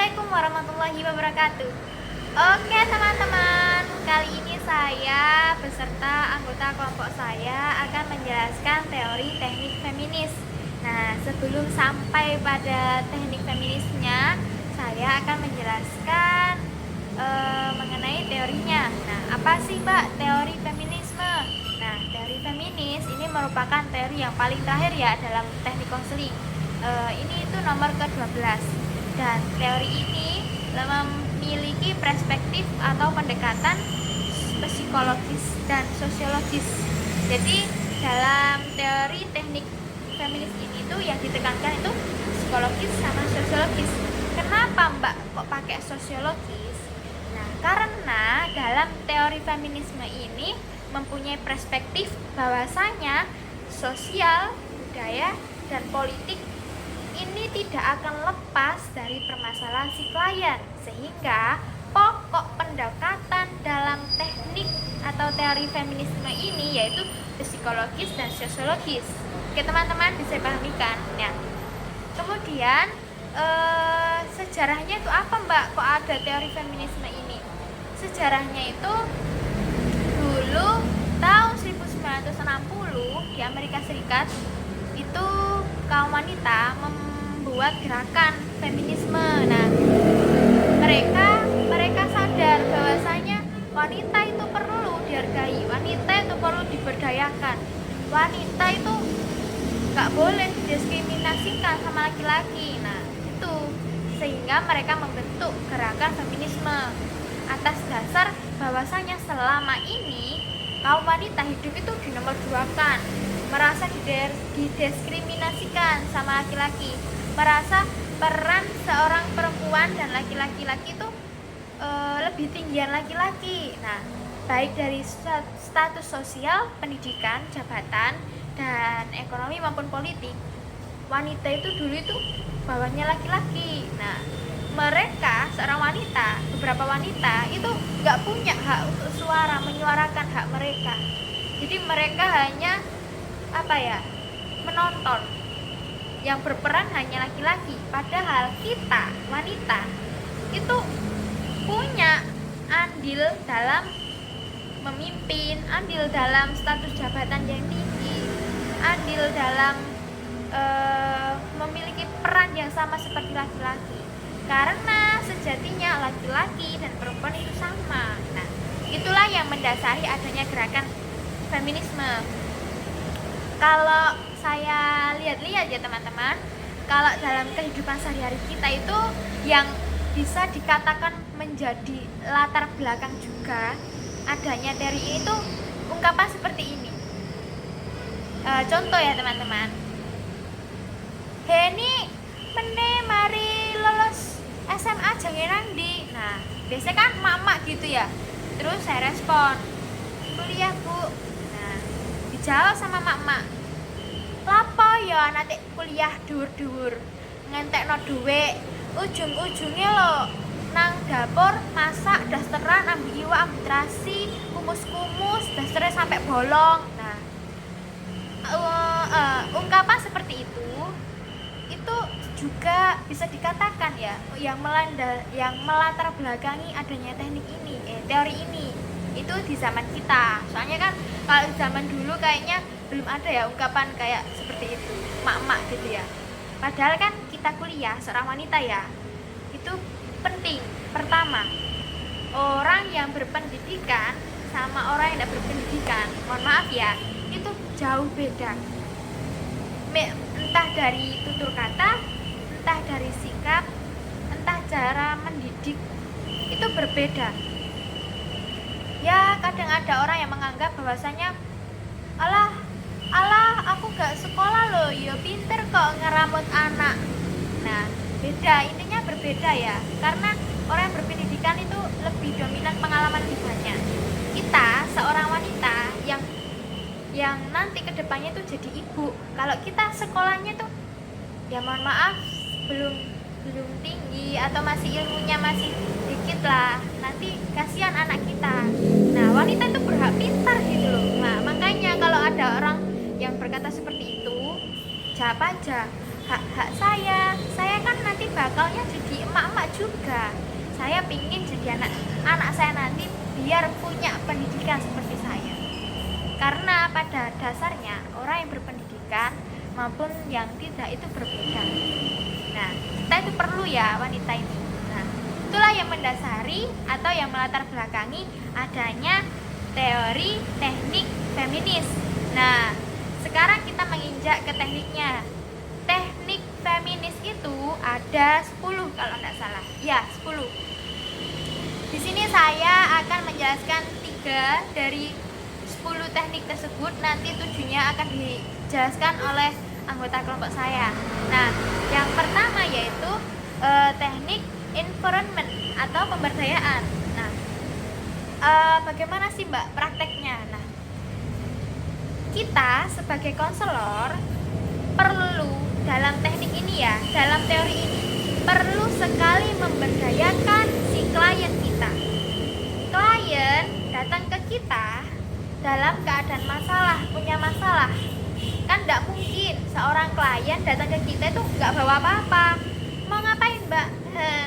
Assalamualaikum warahmatullahi wabarakatuh. Oke teman-teman, kali ini saya beserta anggota kelompok saya akan menjelaskan teori teknik feminis. Nah, sebelum sampai pada teknik feminisnya, saya akan menjelaskan mengenai teorinya. Nah, apa sih Mbak teori feminisme? Nah, teori feminis ini merupakan teori yang paling terakhir ya dalam teknik konseling. Ini itu nomor ke-12. Dan teori ini memiliki perspektif atau pendekatan psikologis dan sosiologis. Jadi dalam teori teknik feminis ini tuh yang ditekankan itu psikologis sama sosiologis. Kenapa Mbak kok pakai sosiologis? Nah, karena dalam teori feminisme ini mempunyai perspektif bahwasanya sosial, budaya, dan politik ini tidak akan lepas dari permasalahan si klien, sehingga pokok pendekatan dalam teknik atau teori feminisme ini yaitu psikologis dan sosiologis. Oke teman-teman, bisa pahami kan? Ya. Kemudian sejarahnya itu apa Mbak? Kok ada teori feminisme ini? Sejarahnya itu dulu tahun 1960 di Amerika Serikat itu kaum wanita membuat gerakan feminisme. Nah, mereka sadar bahwasanya wanita itu perlu dihargai, wanita itu perlu diberdayakan, wanita itu nggak boleh didiskriminasikan sama laki-laki. Nah, itu sehingga mereka membentuk gerakan feminisme atas dasar bahwasanya selama ini kaum wanita hidup itu dinomorduakan, merasa didiskriminasikan sama laki-laki, merasa peran seorang perempuan dan laki-laki itu lebih tinggian laki-laki. Nah, baik dari status sosial, pendidikan, jabatan, dan ekonomi maupun politik, wanita itu dulu itu bawahnya laki-laki. Nah, mereka seorang wanita, beberapa wanita itu nggak punya hak untuk suara, menyuarakan hak mereka. Jadi mereka hanya menonton, yang berperan hanya laki-laki. Padahal kita wanita itu punya andil dalam memimpin, andil dalam status jabatan yang tinggi, andil dalam memiliki peran yang sama seperti laki-laki. Karena sejatinya laki-laki dan perempuan itu sama. Nah, itulah yang mendasari adanya gerakan feminisme. Kalau saya lihat-lihat ya teman-teman, kalau dalam kehidupan sehari-hari kita itu yang bisa dikatakan menjadi latar belakang juga adanya teori ini tuh ungkapan seperti ini. Contoh ya teman-teman, Heni mene mari lolos SMA jangan nandi. Nah, biasanya kan mak-mak gitu ya. Terus saya respon, kuliah Bu. Nah, dijawab sama mak-mak, lapo ya nanti kuliah dhuwur-dhuwur ngentekno dhuwit, ujung-ujungnya lo nang dapur masak dasteran, ambil iwak, ambil terasi, kumus-kumus, dasternya sampai bolong. Nah, ungkapan seperti itu juga bisa dikatakan ya yang melatar belakangi adanya teknik ini, teori ini itu di zaman kita. Soalnya kan kalau zaman dulu kayaknya belum ada ya ungkapan kayak seperti itu, mak-mak gitu ya. Padahal kan kita kuliah seorang wanita ya, itu penting. Pertama, orang yang berpendidikan sama orang yang tidak berpendidikan, mohon maaf ya, itu jauh beda. Entah dari tutur kata, entah dari sikap, entah cara mendidik, itu berbeda. Ya, kadang ada orang yang menganggap bahwasanya alah aku gak sekolah loh, ya pinter kok ngeramut anak. Nah, beda, intinya berbeda ya, karena orang yang berpendidikan itu lebih dominan pengalaman hidupnya. Kita seorang wanita yang nanti kedepannya tuh jadi ibu, kalau kita sekolahnya tuh ya mohon maaf belum tinggi atau masih ilmunya masih dikit lah, nanti kasihan anak kita. Nah, wanita itu berhak pintar gitu loh. Nah, makanya kalau ada orang yang berkata seperti itu, jawab aja, hak saya kan nanti bakalnya jadi emak-emak juga saya pingin jadi anak saya nanti biar punya pendidikan seperti saya. Karena pada dasarnya orang yang berpendidikan maupun yang tidak itu berbeda. Nah, kita itu perlu ya wanita ini. Nah, itulah yang mendasari atau yang melatar belakangi adanya teori teknik feminis. Nah, sekarang kita menginjak ke tekniknya. Teknik feminis itu ada 10 kalau tidak salah. Ya, 10. Di sini saya akan menjelaskan 3 dari 10 teknik tersebut. Nanti tujuannya akan dijelaskan oleh anggota kelompok saya. Nah, yang pertama yaitu teknik environment atau pemberdayaan. Nah, bagaimana sih Mbak prakteknya? Nah, kita sebagai konselor perlu dalam teknik ini ya, dalam teori ini perlu sekali memberdayakan si klien kita. Klien datang ke kita dalam keadaan masalah, punya masalah. Kan tidak mungkin seorang klien datang ke kita itu nggak bawa apa-apa. Mau ngapain Mbak?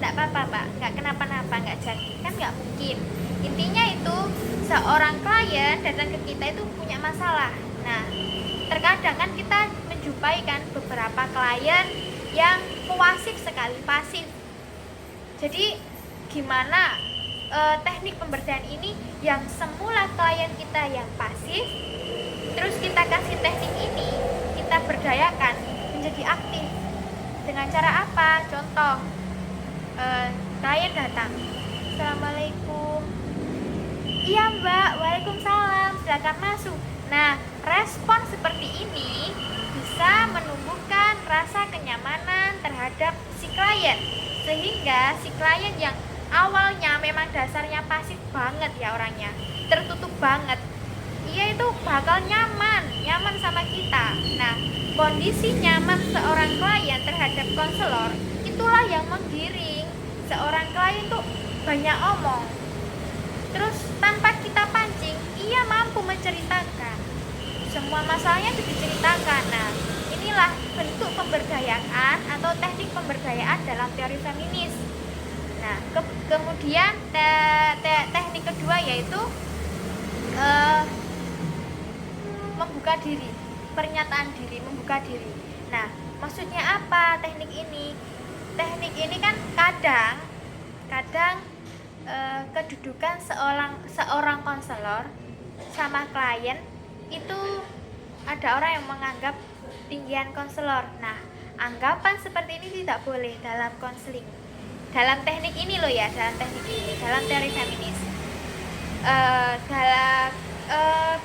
Nggak apa-apa Mbak, nggak kenapa-napa, nggak jadi. Kan nggak mungkin. Intinya itu seorang klien datang ke kita itu punya masalah. Nah, terkadang kan kita menjumpai kan beberapa klien yang pasif sekali, pasif. Jadi gimana teknik pemberdayaan ini yang semula klien kita yang pasif, terus kita kasih teknik ini, kita berdayakan menjadi aktif. Dengan cara apa? Contoh, klien datang, Assalamualaikum. Iya Mbak, Waalaikumsalam, silakan masuk. Nah, respon seperti ini bisa menumbuhkan rasa kenyamanan terhadap si klien, sehingga si klien yang awalnya memang dasarnya pasif banget ya orangnya, tertutup banget, ia itu bakal nyaman sama kita. Nah, kondisi nyaman seorang klien terhadap konselor itulah yang menggiring seorang klien tuh banyak omong. Terus tanpa kita pancing, ia mampu menceritakan semua masalahnya itu diceritakan. Nah, inilah bentuk pemberdayaan atau teknik pemberdayaan dalam teori feminis. Nah, kemudian teknik kedua yaitu membuka diri, pernyataan diri, membuka diri. Nah, maksudnya apa teknik ini? Teknik ini kan kadang kedudukan seorang konselor sama klien itu ada orang yang menganggap tinggian konselor. Nah, anggapan seperti ini tidak boleh dalam konseling. Dalam teknik ini loh ya, dalam teknik ini, dalam teori feminis.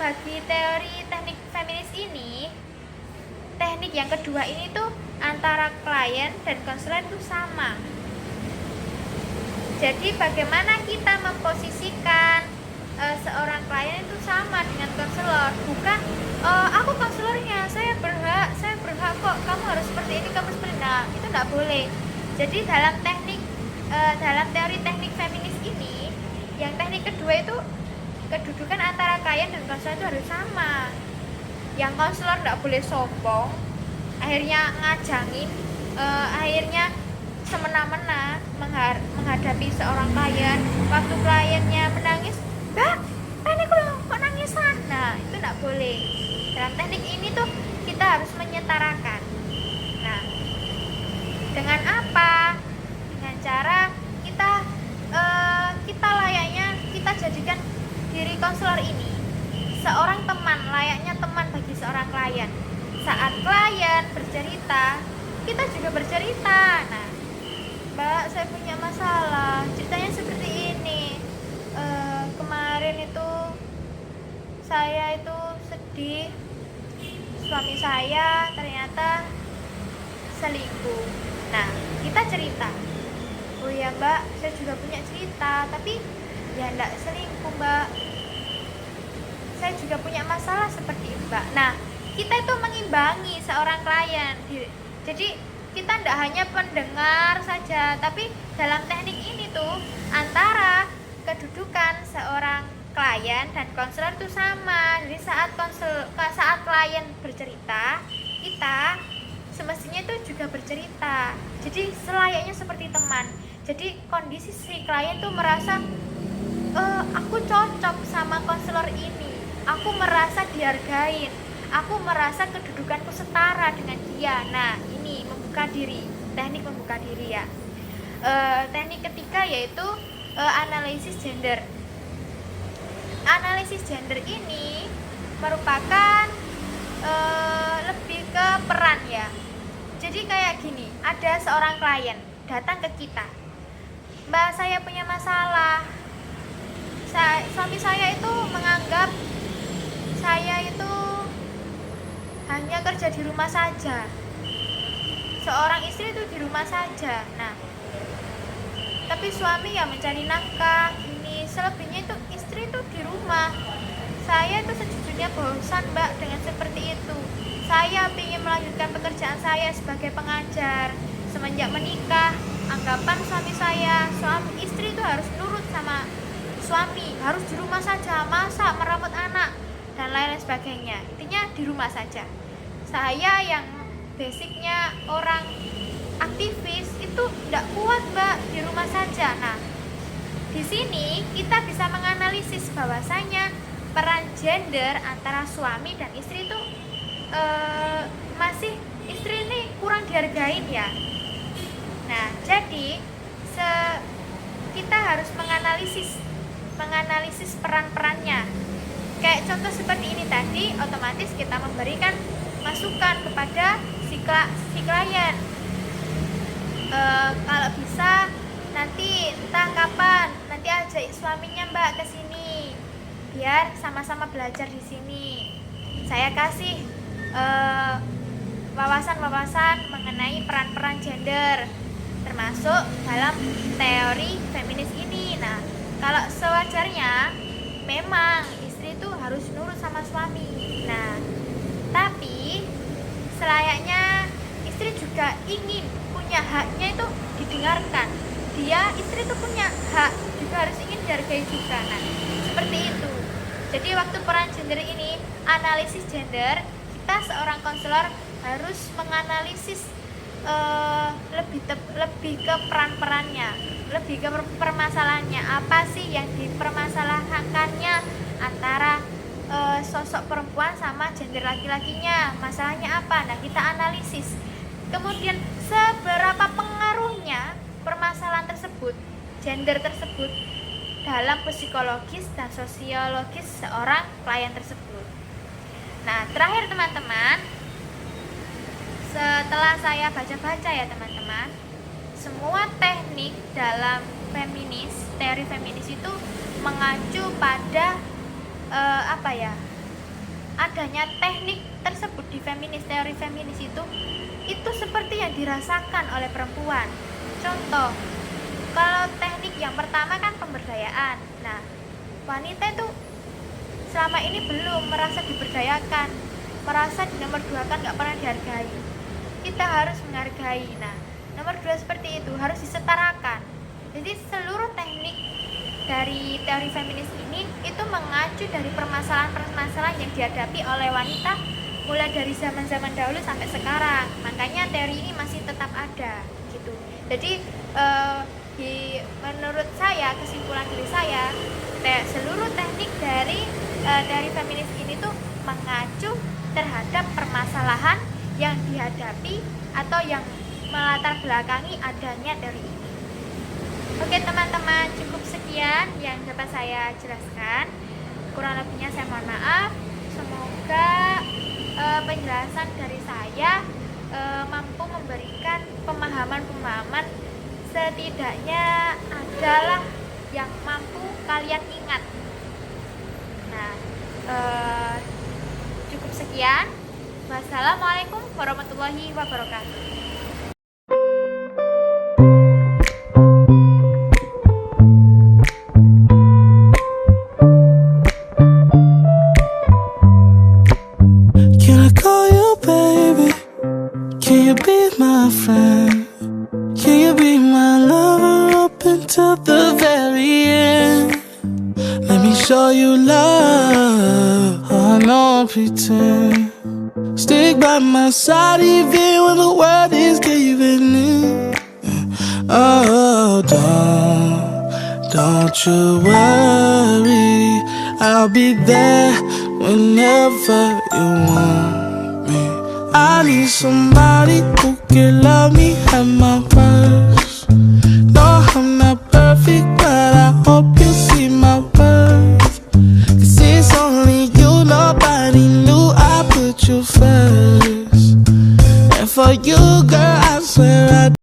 Bagi teori teknik feminis ini, teknik yang kedua ini tuh antara klien dan konselor itu sama. Jadi bagaimana kita memposisikan seorang klien itu sama dengan konselor, bukan aku konselornya, saya berhak kok, kamu harus seperti ini, kamu seperti ini. Nah, itu tidak boleh. Jadi dalam teori teknik feminis ini, yang teknik kedua itu kedudukan antara klien dan konselor itu harus sama. Yang konselor tidak boleh sombong, akhirnya ngajangin, akhirnya semena-mena menghadapi seorang klien. Waktu kliennya menangis, Mbak, ini kok nangisan? Nah, itu tidak boleh. Dalam teknik ini tuh kita harus menyetarakan. Nah, dengan apa? Dengan cara kita layaknya kita jadikan diri konselor ini seorang teman, layaknya teman bagi seorang klien. Saat klien bercerita, kita juga bercerita. Nah, Mbak, saya punya masalah, ceritanya seperti ini. Kemarin itu saya itu sedih, suami saya ternyata selingkuh. Nah, kita cerita, oh ya Mbak, saya juga punya cerita, tapi ya enggak selingkuh Mbak, saya juga punya masalah seperti Mbak. Nah, kita itu mengimbangi seorang klien. Jadi kita tidak hanya pendengar saja, tapi dalam teknik ini tuh antara kedudukan seorang klien dan konselor itu sama. Jadi saat klien bercerita, kita semestinya itu juga bercerita. Jadi selayaknya seperti teman. Jadi kondisi si klien tuh merasa aku cocok sama konselor ini, aku merasa dihargain, aku merasa kedudukanku setara dengan dia. Nah, ini membuka diri, teknik membuka diri ya. Teknik ketiga yaitu analisis gender. Analisis gender ini merupakan lebih ke peran ya. Jadi kayak gini, ada seorang klien datang ke kita, Mbak, saya punya masalah. Suami saya itu menganggap saya itu hanya kerja di rumah saja. Seorang istri itu di rumah saja. Nah, tapi suami ya mencari nafkah. Ini selebihnya itu istri itu di rumah. Saya itu sejujurnya bosan, Mbak, dengan seperti itu. Saya ingin melanjutkan pekerjaan saya sebagai pengajar. Semenjak menikah, anggapan suami saya, suami istri itu harus nurut sama suami, harus di rumah saja, masak, merawat anak, dan lain-lain sebagainya. Intinya di rumah saja. Saya yang basicnya orang aktivis itu tidak kuat, Mbak, di rumah saja. Nah, di sini kita bisa menganalisis bahwasanya peran gender antara suami dan istri itu masih istri ini kurang dihargain ya. Nah, jadi kita harus menganalisis peran-perannya. Kayak contoh seperti ini tadi, otomatis kita memberikan masukan kepada si klien. Kalau bisa nanti entah kapan nanti ajak suaminya, Mbak, ke sini biar sama-sama belajar di sini. Saya kasih wawasan-wawasan mengenai peran-peran gender termasuk dalam teori feminis ini. Nah, kalau sewajarnya memang istri itu harus nurut sama suami. Nah, tapi selayaknya istri juga ingin punya haknya itu didengarkan. Istri itu punya hak juga harus ingin dihargai juga. Nah, seperti itu. Jadi waktu peran gender ini, analisis gender, kita seorang konselor harus menganalisis lebih ke peran-perannya, lebih ke permasalahannya, apa sih yang dipermasalahkannya antara sosok perempuan sama gender laki-lakinya, masalahnya apa. Nah, kita analisis kemudian seberapa pengaruhnya permasalahan tersebut, gender tersebut dalam psikologis dan sosiologis seorang klien tersebut. Nah, terakhir teman-teman, setelah saya baca-baca ya teman-teman, semua teknik dalam teori feminis itu mengacu pada adanya teknik tersebut di teori feminis itu seperti yang dirasakan oleh perempuan. Contoh, kalau teknik yang pertama kan pemberdayaan. Nah, wanita itu selama ini belum merasa diberdayakan, merasa dinomorduakan, nggak pernah dihargai. Kita harus menghargai. Nah, nomor 2 seperti itu harus disetarakan. Jadi seluruh teknik dari teori feminis ini itu mengacu dari permasalahan-permasalahan yang dihadapi oleh wanita mulai dari zaman-zaman dahulu sampai sekarang. Makanya teori ini masih tetap ada gitu. Jadi menurut saya, kesimpulan dari saya, seluruh teknik dari feminis ini tuh mengacu terhadap permasalahan yang dihadapi atau yang melatar belakangi adanya teori ini. Oke teman-teman, cukup sekian yang dapat saya jelaskan. Kurang lebihnya saya mohon maaf. Semoga penjelasan dari saya mampu memberikan pemahaman-pemahaman, setidaknya adalah yang mampu kalian ingat. Nah, cukup sekian. Wassalamualaikum warahmatullahi wabarakatuh. Can I call you baby? Can you be my friend? Can you be my lover up until the very end? Let me show you love. Oh, I don't pretend. Stick by my side even when the world is giving in. Oh. So don't you worry, I'll be there whenever you want me. I need somebody who can love me at my